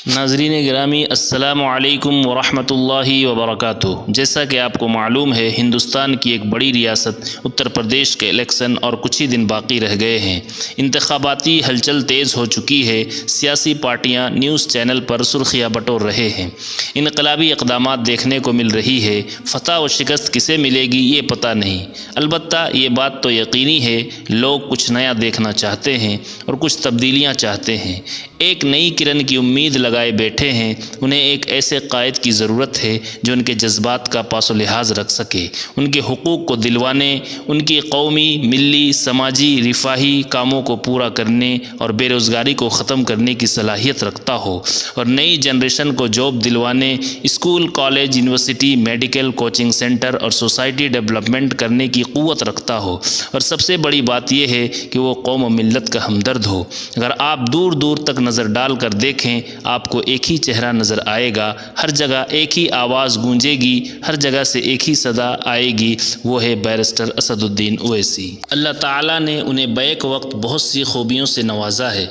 ناظرین گرامی، السلام علیکم ورحمۃ اللہ وبرکاتہ۔ جیسا کہ آپ کو معلوم ہے، ہندوستان کی ایک بڑی ریاست اتر پردیش کے الیکشن اور کچھ ہی دن باقی رہ گئے ہیں۔ انتخاباتی ہلچل تیز ہو چکی ہے۔ سیاسی پارٹیاں نیوز چینل پر سرخیاں بٹور رہے ہیں۔ انقلابی اقدامات دیکھنے کو مل رہی ہے۔ فتح و شکست کسے ملے گی یہ پتہ نہیں، البتہ یہ بات تو یقینی ہے، لوگ کچھ نیا دیکھنا چاہتے ہیں اور کچھ تبدیلیاں چاہتے ہیں۔ ایک نئی کرن کی امید لگائے بیٹھے ہیں۔ انہیں ایک ایسے قائد کی ضرورت ہے جو ان کے جذبات کا پاس و لحاظ رکھ سکے، ان کے حقوق کو دلوانے، ان کی قومی، ملی، سماجی، رفاہی کاموں کو پورا کرنے اور بے روزگاری کو ختم کرنے کی صلاحیت رکھتا ہو، اور نئی جنریشن کو جاب دلوانے، school, college, university, medical, coaching centre اور سوسائٹی ڈیولپمنٹ کرنے کی قوت رکھتا ہو۔ اور سب سے بڑی بات یہ ہے کہ وہ قوم و ملت کا ہمدرد ہو۔ اگر آپ دور دور تک نظر ڈال کر دیکھیں، آپ کو ایک ہی چہرہ نظر آئے گا، ہر جگہ ایک ہی آواز گونجے گی، ہر جگہ سے ایک ہی صدا آئے گی، وہ ہے بیرسٹر اسد الدین اویسی۔ اللہ تعالیٰ نے انہیں بیک وقت بہت سی خوبیوں سے نوازا ہے۔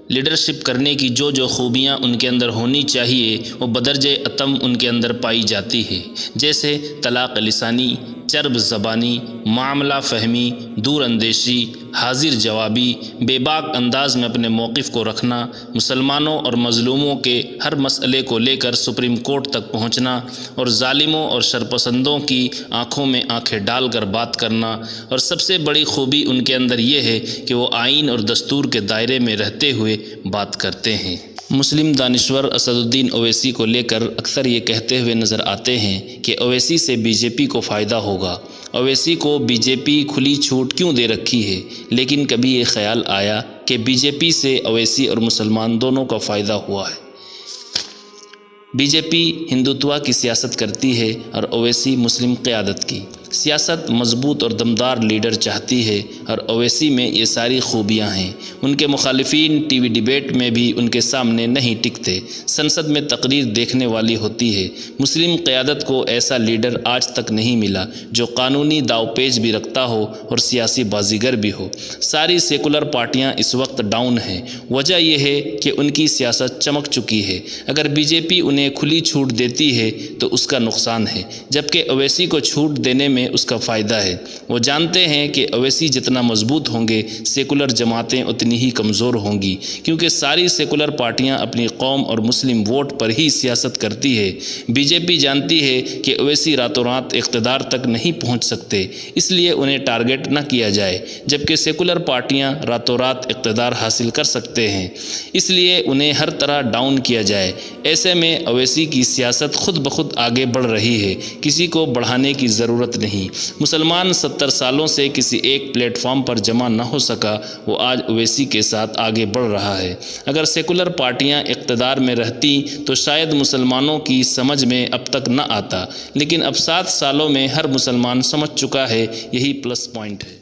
لیڈرشپ کرنے کی جو خوبیاں ان کے اندر ہونی چاہیے وہ بدرجہ اتم ان کے اندر پائی جاتی ہے، جیسے طلاق لسانی، چرب زبانی، معاملہ فہمی، دور اندیشی، حاضر جوابی، بے باک انداز میں اپنے موقف کو رکھنا، مسلمانوں اور مظلوموں کے ہر مسئلے کو لے کر سپریم کورٹ تک پہنچنا، اور ظالموں اور شرپسندوں کی آنکھوں میں آنکھیں ڈال کر بات کرنا۔ اور سب سے بڑی خوبی ان کے اندر یہ ہے کہ وہ آئین اور دستور کے دائرے میں رہتے ہوئے بات کرتے ہیں۔ مسلم دانشور اسد الدین اویسی کو لے کر اکثر یہ کہتے ہوئے نظر آتے ہیں کہ اویسی سے بی جے پی کو فائدہ ہوگا۔ اویسی کو بی جے پی کھلی چھوٹ کیوں دے رکھی ہے؟ لیکن کبھی یہ خیال آیا کہ بی جے پی سے اویسی اور مسلمان دونوں کا فائدہ ہوا ہے؟ بی جے پی ہندوتوا کی سیاست کرتی ہے اور اویسی مسلم قیادت کی سیاست۔ مضبوط اور دمدار لیڈر چاہتی ہے، اور اویسی میں یہ ساری خوبیاں ہیں۔ ان کے مخالفین ٹی وی ڈیبیٹ میں بھی ان کے سامنے نہیں ٹکتے، سنسد میں تقریر دیکھنے والی ہوتی ہے۔ مسلم قیادت کو ایسا لیڈر آج تک نہیں ملا جو قانونی داؤ پیچ بھی رکھتا ہو اور سیاسی بازیگر بھی ہو۔ ساری سیکولر پارٹیاں اس وقت ڈاؤن ہیں۔ وجہ یہ ہے کہ ان کی سیاست چمک چکی ہے۔ اگر بی جے پی انہیں کھلی چھوٹ دیتی ہے تو اس کا نقصان ہے، جبکہ اویسی کو چھوٹ دینے میں اس کا فائدہ ہے۔ وہ جانتے ہیں کہ اویسی جتنا مضبوط ہوں گے، سیکولر جماعتیں اتنی ہی کمزور ہوں گی، کیونکہ ساری سیکولر پارٹیاں اپنی قوم اور مسلم ووٹ پر ہی سیاست کرتی ہے۔ بی جے پی جانتی ہے کہ اویسی راتوں رات اقتدار تک نہیں پہنچ سکتے، اس لیے انہیں ٹارگٹ نہ کیا جائے، جبکہ سیکولر پارٹیاں راتوں رات اقتدار حاصل کر سکتے ہیں، اس لیے انہیں ہر طرح ڈاؤن کیا جائے۔ ایسے میں اویسی کی سیاست خود بخود آگے بڑھ رہی ہے، کسی کو بڑھانے کی ضرورت نہیں۔ مسلمان 70 سالوں سے کسی ایک پلیٹ فارم پر جمع نہ ہو سکا، وہ آج اویسی کے ساتھ آگے بڑھ رہا ہے۔ اگر سیکولر پارٹیاں اقتدار میں رہتی تو شاید مسلمانوں کی سمجھ میں اب تک نہ آتا، لیکن اب 7 سالوں میں ہر مسلمان سمجھ چکا ہے، یہی پلس پوائنٹ ہے۔